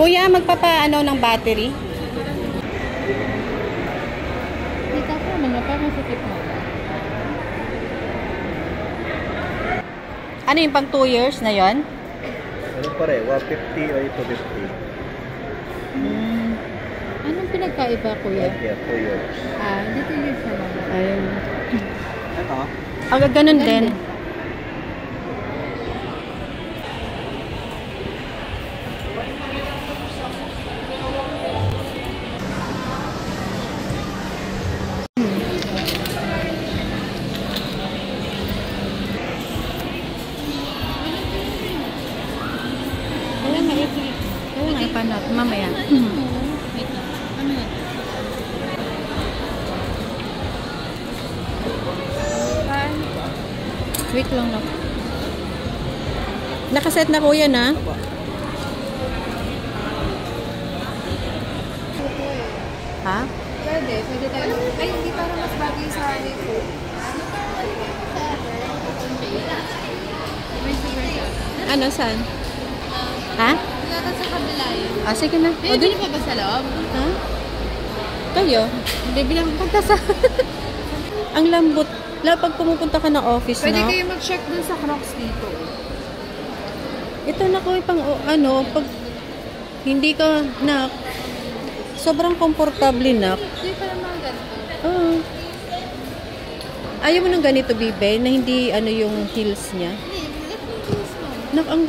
Kuya, magpapaano ng battery? Dito ko, mga pangasakit mo. Ano yung pang 2 years na yon? Ano pare? 150 o 250? Anong pinagkaiba, kuya? 2 years. Dito years naman. Ayun. Ito? Agad ganun din. Kaya nga ipanat mamaya. Wait lang. Ano yun? Wait lang na. Nakaset na kuya na. Ha? Pwede tayo. Ay, hindi para mas bagay sa akin po. May sugar siya. Ano, saan? Ha? Nata sa kabila yun. Sige na. O, Bibili pa ba sa loob? Ha? Kayo? Bibili akong punta sa... Ang lambot. Pag pumupunta ka ng office Pwede na. kayo mag-check dun sa Crocs dito. Ito na ko pang pag hindi ka na sobrang komportable na. Hindi pa naman ganito. Ayaw mo ng ganito, Bibe, na hindi yung heels niya. Ang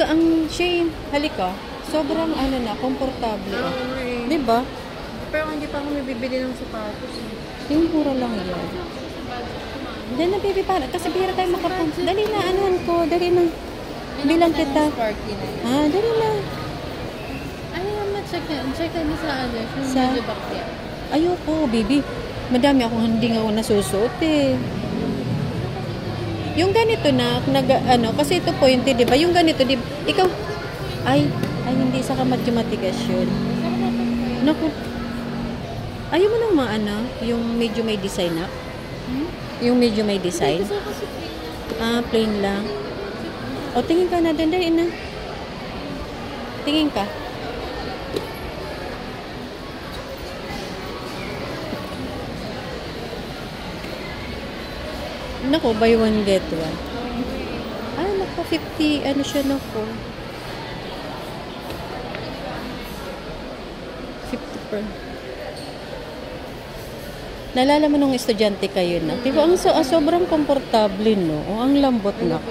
siya, halika. Sobrang komportable. Diba? Pero hindi pa ako bibili ng sapatos. Yung mura lang yan. Diyan na, baby, kasi bihira tayo makapunta. Dali na, dali na. Bilang kita. Dali na. Ano naman, check na sa yung Sa? medyo bakya. Ayoko, baby. Madami akong hindi nga nasusuot eh. Yung ganito na, kasi ito po yun, di ba? Yung ganito, di ba? Ikaw, ay, hindi sa matigas yun. Naku. Ayaw mo nang yung medyo may design na? Yung medyo may design? Plain lang. O, tingin ka na, dali na. Tingin ka. Naku, buy one get one. Naku, 50, siya naku. 50 per. Nalala mo nung estudyante kayo na. Diba, sobrang komportable, no? Ang lambot na.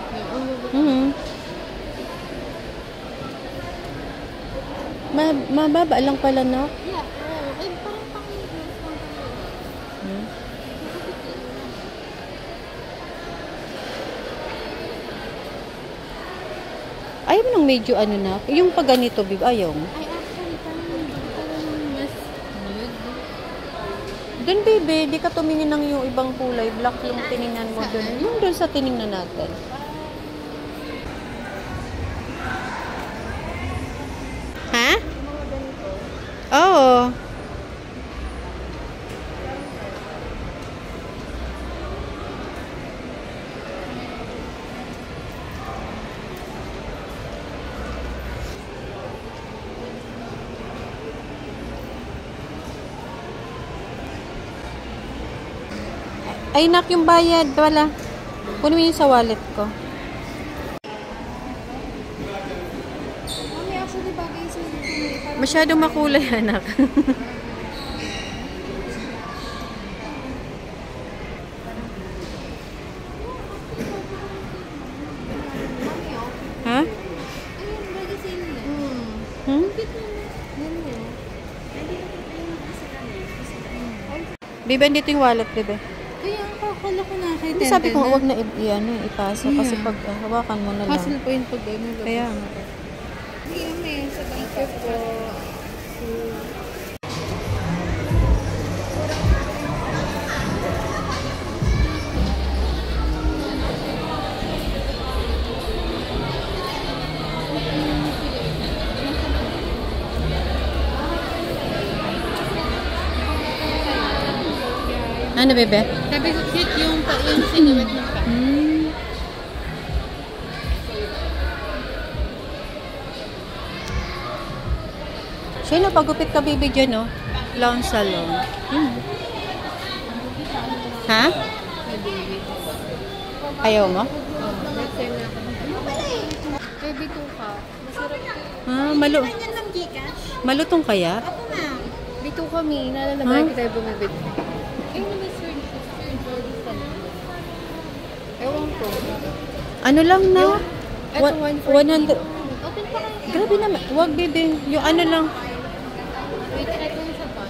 Mababa lang pala, no? Yeah, parang Ayaw mo nung medyo na. Yung pag ganito, Bib, ayaw mo. Ay, actually, parang mas nude. Doon, baby, di ka tumingin ng yung ibang kulay. Black yung tiningnan mo doon. Yung doon sa tiningnan natin. Ha? Oo. Ay, nak, yung bayad. Wala. Kunin mo yung sa wallet ko. Mami, actually, bagay sa parang... Masyadong makulay, anak. Ha? Ayun, bagay sa inyo. Bibe, dito yung wallet, Bibe. Kaya ako, akala ko na kay Hindi, sabi ko, huwag na ipasa. Kasi pag hawakan mo na lang. Hassle po yun pag gano'n. Kaya, Hindi, may sa bangka po. ano, Bebe? Sabi ko, cute yung silhouette ng pa. Sino pagupit ka, baby, dyan, no? Lounge salon. Ha? Ayaw mo? Next time na ako. Baby, 2 ka. Masarap. Malutong kaya? Dito kami, nalalabay kita yung bumibit. Eh, naman sir, ewan ko. Ano lang na? Ito, 100. Open pa kayo. Grabe naman. Huwag, baby. Yung ano lang. Wait, try ko yung sa pan.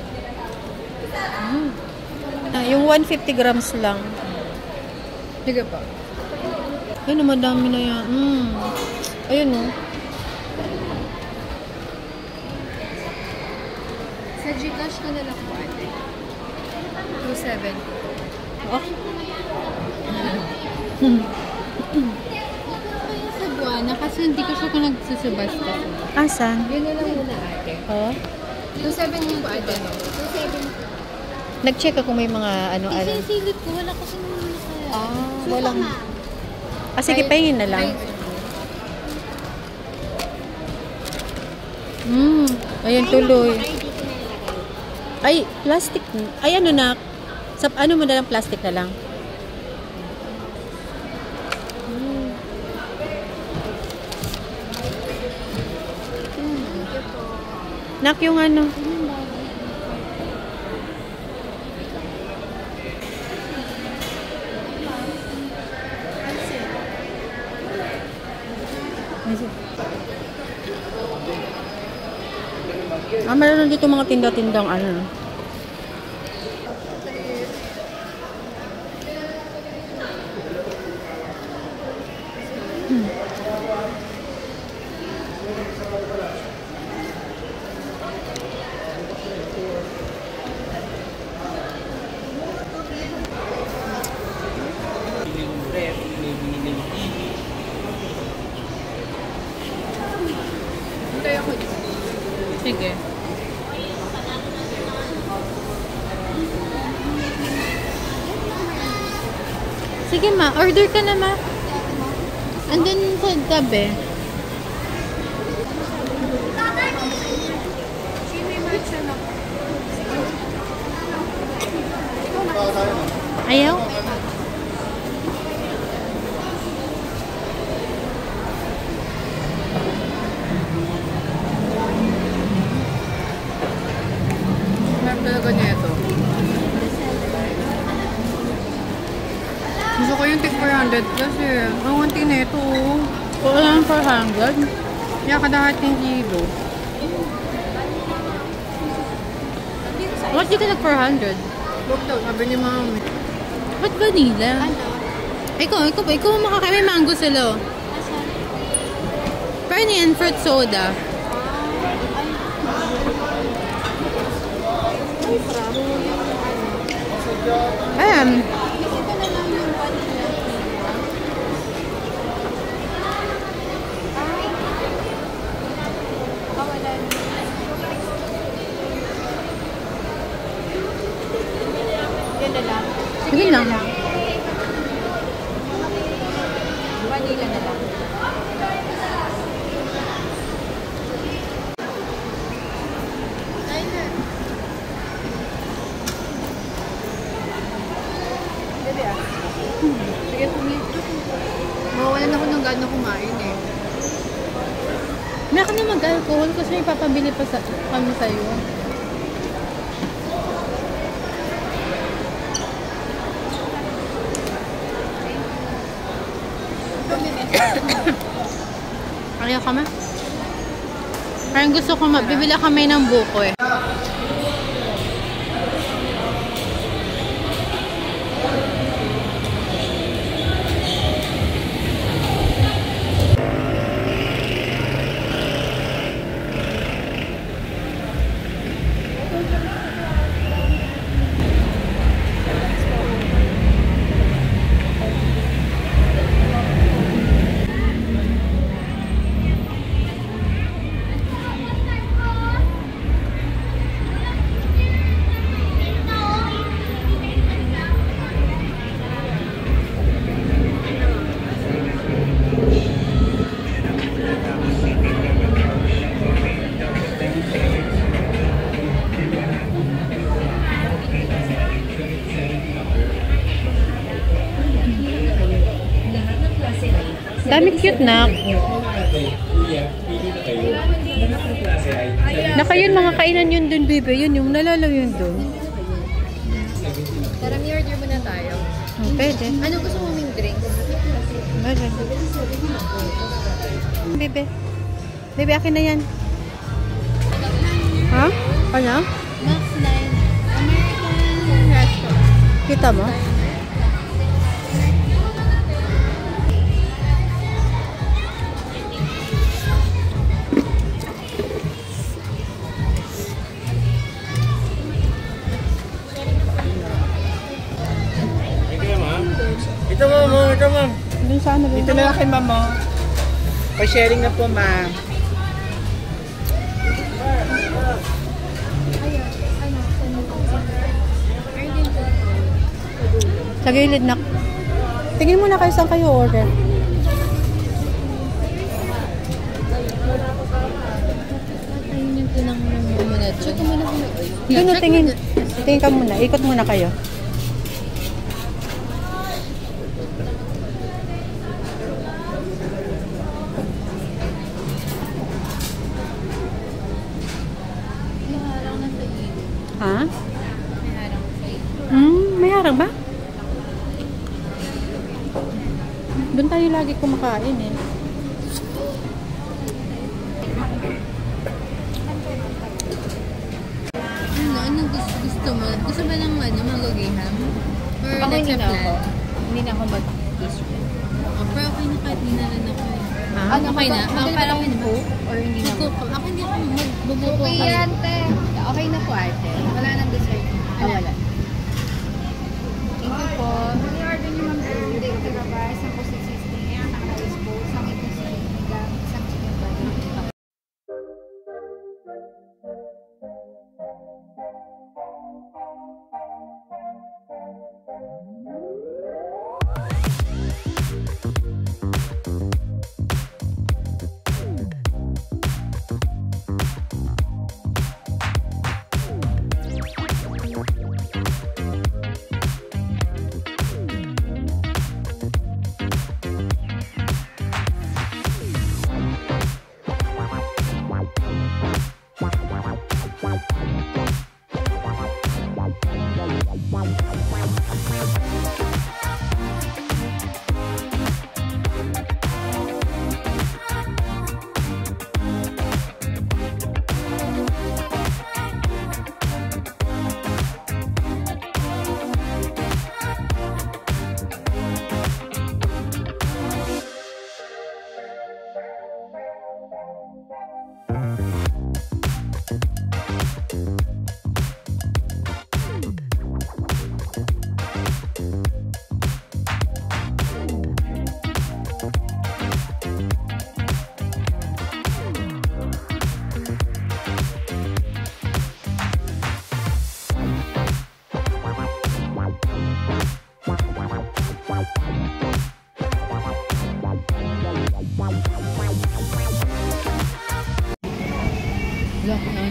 Yung 150 grams lang. Sige pa. Ay, madami na yan. Ayun, no? Sa Gcash ko na lang po, ate. 270. Oh. Sa buwana, kasi hindi ko siya kung nagsusubasta. Asan? Yun na lang muna, ate. Oh. 270 po, ate. 270. Nag-check ako may mga ano. Isisilip ko, wala kasi naman kaya. Walang. Sige, pahingin na lang. Ayun, tuloy. Ay, plastic. Ay, ano na. Ano mo na lang, plastic na lang. Nak, yung ano. Meron dito mga tinda-tindang ano. Hintay ako dito. Sige. Sige ma, order ka na ma. Andun sa tabi. Ayaw? Sarap talaga niya ito. Gusto ko yung tig 400 kasi ang unti na ito. Wala lang 400. Kaya kadahating kilo. Bakit di ka nag-400? Huwag daw, sabi ni mami. Ba't vanilla? Ikaw makakami mango sila. Pero ano yan, fruit soda. Ayan. Sige lang. Vanilla na lang. Sige, tumito. Mawawalan ako ng gana kumain eh. May ka na mag-alcohol kasi ipapabili pa kami sa'yo. Kaya kami? Parang gusto ko bibila kami ng buko eh. Dami cute na. Naka yun, mga kainan yun dun, bebe. Yun yung nalalaw yun dun. Tara, order muna tayo. Pwede. Ano gusto mo mong drinks? Meron. Bebe. Bebe, akin na yan. Ha? Ano? Max 9. American restaurant. Kita mo? Ito ma'am. Doon sa ano ba? Dito na lang kay ma'am mo. Pa-sharing na po ma'am. Sa gilid na. Tingin muna kayo saan kayo order. Ayun yung tinang muna. Check mo muna kung Doon no, tingin. Tingin ka muna. Ikot muna kayo. Ha? May harang ba? Doon tayo lagi kumakain eh. Anong gusto mo? Gusto ba ng manggagiham? Or Ako let's hindi na plan? ako. Hindi na ako mag-dish. Oh, pero okay na kahit hindi na rin ako. Ha? Okay na? Parang okay na ba? Or hindi na ako? Magbubuko. Ako hindi ako magbubuko. Okay yan, te. Okay na po, ate. Wala nang dessert. Wala. Thank you po. Order niyo ma'am birthday ka na ba? Isang po 660 yan. Ang rice bowl. Isang ito si Migang. Isang chicken burger.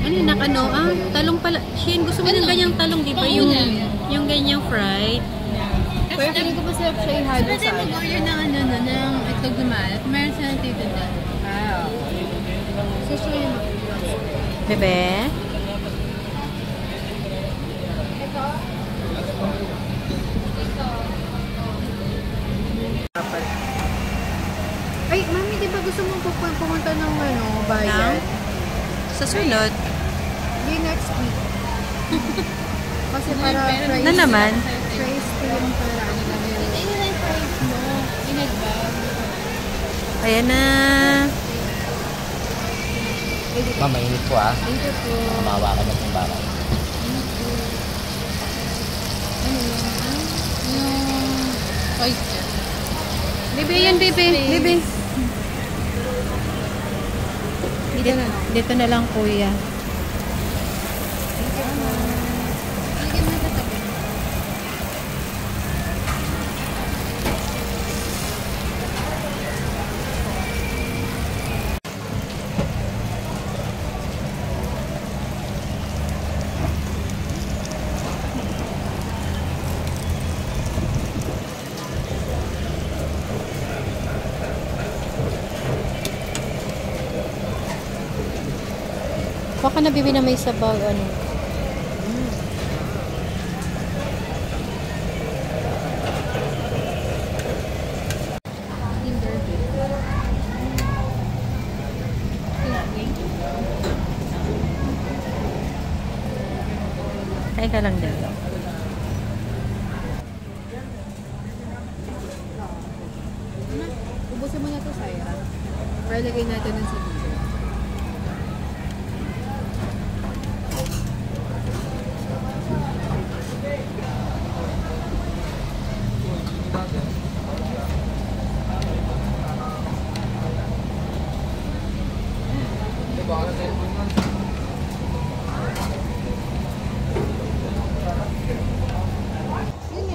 Ano yung nakano? Talong pala. Shin, gusto mo ng ganyang talong, di ba? Yung ganyang fried. Pero feeling ko masarap siya ihalo sa akin. Mag-order ng ng itlog na maalat. Meron siya ng tito dyan. So, siya yung Bebe? Ay, mami, di ba gusto mo pumunta ng bayan? Sa sunod. Di next week. Kasi para fries. Na naman? Fries ko yung para ano lang yun. Hindi na yung fries mo. Inagbaw. Ayan na. Ma'am, mainit po ah. Thank you po. Mawakan na pong bakal. Yung oyster. Bebe, yan, bebe. Bebe. Dito na lang, kuya. Lagyan mo na tabi. Baka nabibili na may sabaw, ano. Ay ka lang din. Ubusin mo na to, Syra. Para lagay natin ng sili.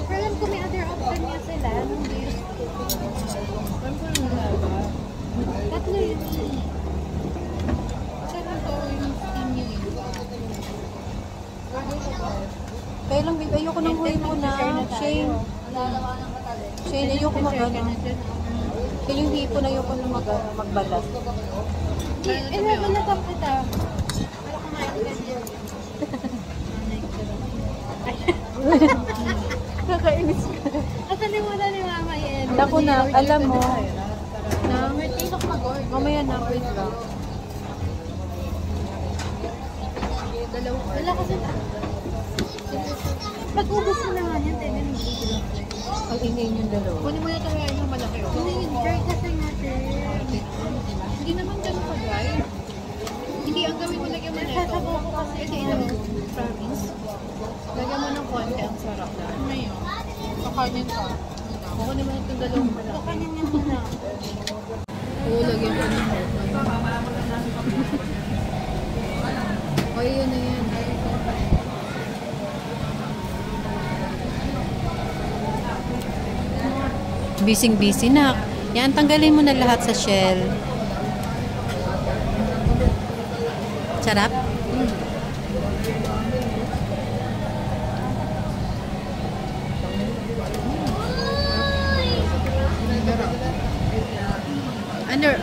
Pero alam ko may other option niya sila. Tatlo yun. Sarap to yung steam yung iba. Kaya lang, babe, ayoko nang huwi mo na. Shane. Shane, ayoko mag-ano. Kaya yung hipo na ayoko na magbalat. Eh, nabalatan kita. Nakainis ka. At nalimutan ni Mama yan. Naku na, alam mo. Na, may tinok mag-order. Mamaya na, wait lang. Wala kasi na. Pag-ubos mo naman yan, tayo na Ang ingay niyong dalawa. Kunin mo na ito kaya yung malaki. Hindi, dry kasi natin. Hindi naman ganun ka-dry. Hindi, ang gawin mo lagyan mo na ito. Sasabaw ko kasi Ito ito, promise. Lagyan mo ng konti, ang sarap na. Ngayon, kakanin ka. Kunin mo na itong dalawang malaki. Kakanin niya muna. Oo, lagyan ko ng heart. O, yun na yan. Busy na. Yan, tanggalin mo na lahat sa shell. Sarap?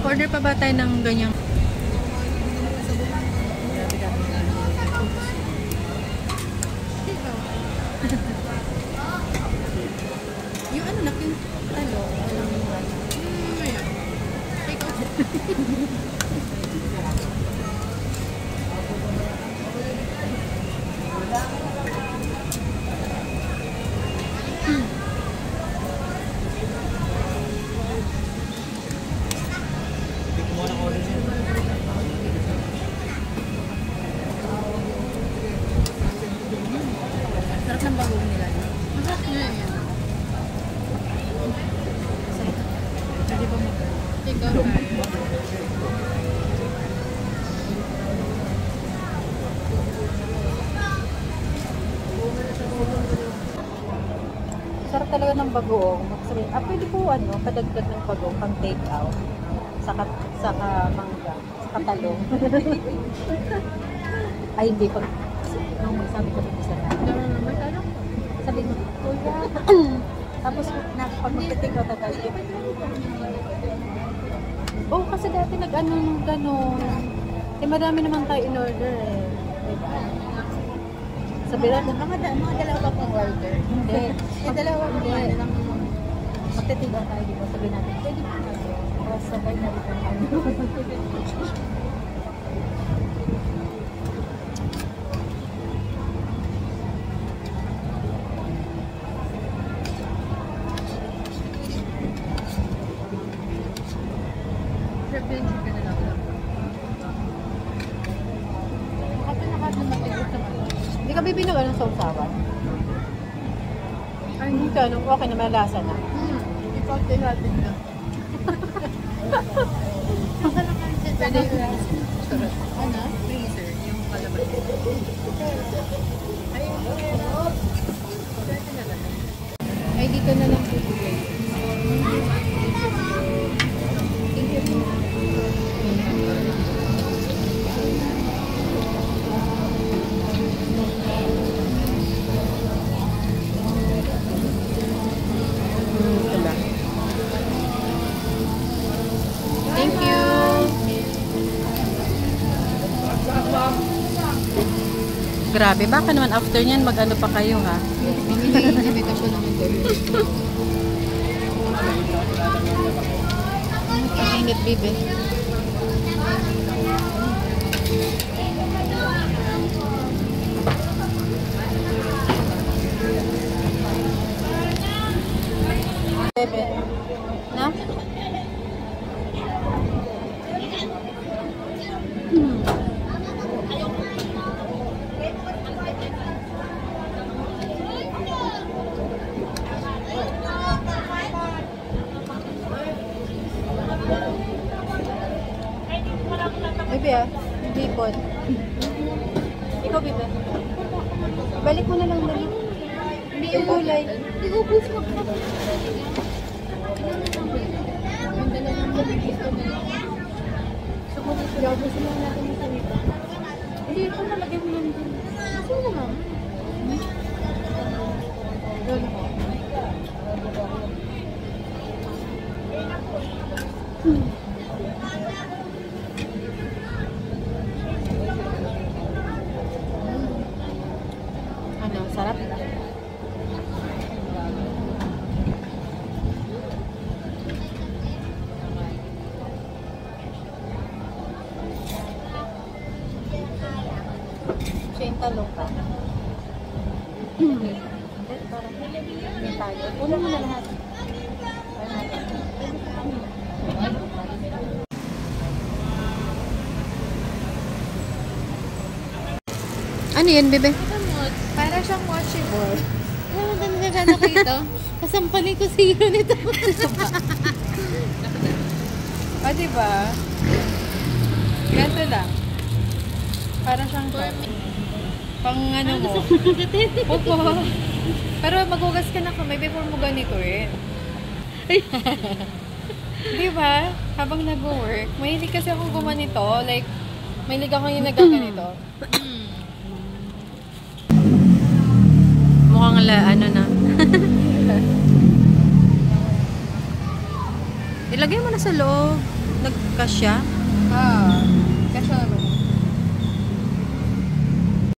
Order pa ba tayo ng ganyang? Yung ano, yung talo. Ngayon. Take out. Sarap ng bagong nila. Masarap na yan. Pwede ba mag-take out tayo? Sarap talaga ng bagoong. Pwede po padagdag ng bagoong pang take out. Saka mangga. Saka talong. Ay, hindi. Sabi ko rin isa na. May talong. Sabi ko, kuya. Tapos, pag mag-take out tayo. Oo, kasi dati nag-ano nung gano'n. Eh, madami naman tayo in order eh. Diba? Sabi natin, Mga dalawa pa pang order. hindi. Dalawa pa Hindi. pang lang. Magtitigaw tayo, di ba? Sabi natin, pwede po na. O, sabay na rin ang Sarap yung chicken na lang. Nakapanakad na matigot naman. Hindi ka bibinag ng sausawan? Ay, hindi ka. Okay na, malasa na. Ipagte natin na. Pwede yung sarap. Ano? Freezer. Yung kalaban. Ay, dito na lang po. Thank you. Grabe, baka naman after nyan mag-ano pa kayo ha? Invitation naman to. Ang init, bibe. Bebe. Na? Bebe hindi po. Ikaw, Bebe. Balik mo na lang dali. Hindi yung gulay. Iubos mo ka. Iubos mo natin yung salita. Hindi, ito nalagay mo yan din. Sino naman? Doon ako. Ano, sarap? Siya yung talong ka. Hindi, parang hindi tayo. Una mo na lahat. Ano yan, bebe? Para siyang watchable. Ano ba nagkakana ko ito? Kasampalin ko siyo nito. O, diba? Ganito lang. Para siyang pang ano mo. Opo. Pero maghugas ka na kamay before mo ganito eh. Diba? Habang nag-work, mahilig kasi akong gumanito. Like, mahilig ako yung nagaganito. Mukhang ano na. Ilagay mo na sa loob. Nagkasya. Ah.